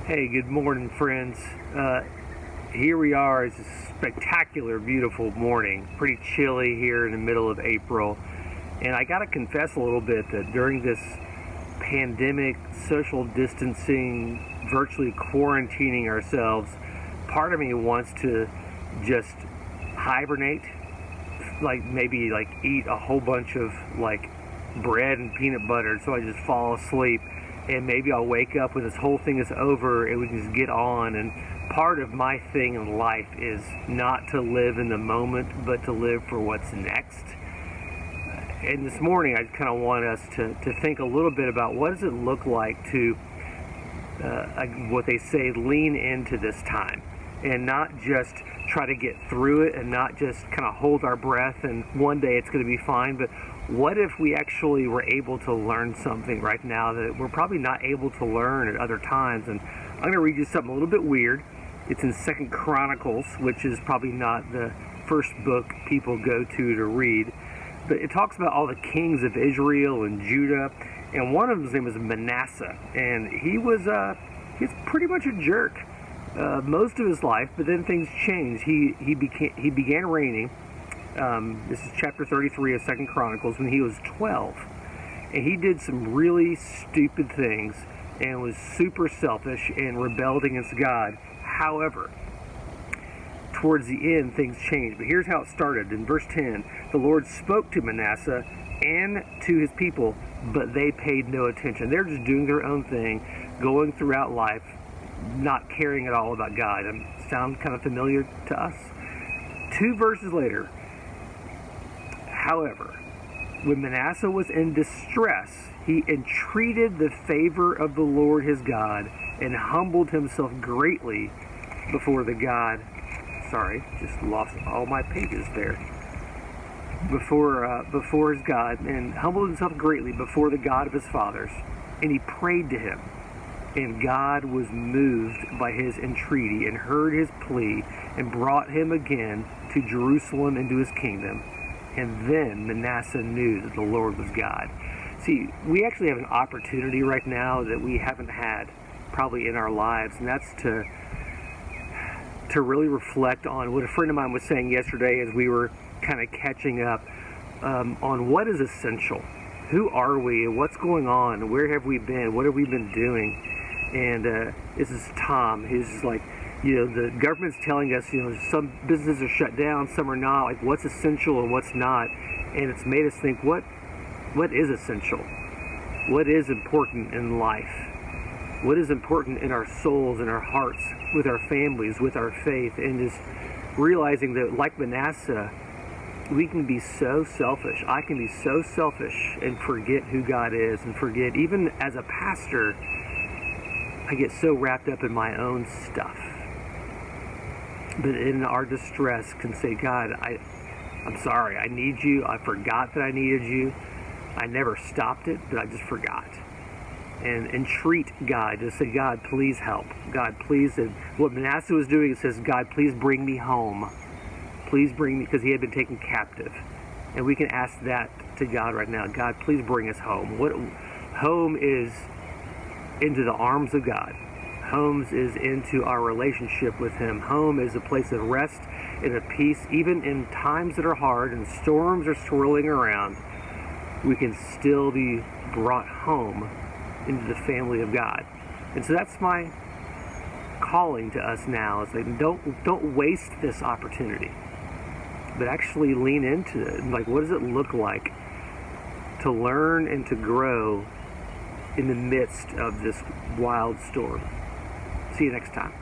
Hey, good morning, friends. Here we are. It's a spectacular, beautiful morning. Pretty chilly here in the middle of April. And I got to confess a little bit that during this pandemic, social distancing, virtually quarantining ourselves, part of me wants to just hibernate, maybe eat a whole bunch of bread and peanut butter so I just fall asleep. And maybe I'll wake up when this whole thing is over and we can just get on. And part of my thing in life is not to live in the moment, but to live for what's next. And this morning, I kind of want us to think a little bit about what does it look like to, what they say, lean into this time. And not just try to get through it and not just kind of hold our breath and one day it's going to be fine, but what if we actually were able to learn something right now that we're probably not able to learn at other times? And I'm going to read you something a little bit weird. It's in 2 Chronicles, which is probably not the first book people go to read. But it talks about all the kings of Israel and Judah, and one of them's name was Manasseh, and he's pretty much a jerk most of his life. But then things changed. He began reigning. This is chapter 33 of 2 Chronicles when he was 12, and he did some really stupid things and was super selfish and rebelled against God. However, towards the end, things changed. But here's how it started. In verse 10, the Lord spoke to Manasseh and to his people, but they paid no attention. They're just doing their own thing, going throughout life, not caring at all about God. Sound kind of familiar to us? 2 verses later, however, when Manasseh was in distress, he entreated the favor of the Lord his God and humbled himself greatly before the God. Sorry, just lost all my pages there. Before his God, and humbled himself greatly before the God of his fathers, and he prayed to him. And God was moved by his entreaty and heard his plea and brought him again to Jerusalem into his kingdom. And then Manasseh knew that the Lord was God. See, we actually have an opportunity right now that we haven't had probably in our lives, and that's to really reflect on what a friend of mine was saying yesterday as we were kind of catching up on what is essential. Who are we, and what's going on, where have we been, what have we been doing? And this is Tom. He's like, the government's telling us, some businesses are shut down, some are not, what's essential and what's not. And it's made us think, what is essential? What is important in life? What is important in our souls, in our hearts, with our families, with our faith? And just realizing that, like Manasseh, we can be so selfish. I can be so selfish and forget who God is, and forget, even as a pastor, I get so wrapped up in my own stuff. But in our distress can say, God, I'm sorry, I need you. I forgot that I needed you. I never stopped it, but I just forgot. And entreat God to say, God, please help. God, please. And what Manasseh was doing, it says, God, please bring me home. Please bring me, because he had been taken captive. And we can ask that to God right now. God, please bring us home. Home is into the arms of God. Home is into our relationship with him. Home is a place of rest and of peace. Even in times that are hard and storms are swirling around, we can still be brought home into the family of God. And so that's my calling to us now, is that don't waste this opportunity, but actually lean into it. What does it look like to learn and to grow in the midst of this wild storm? See you next time.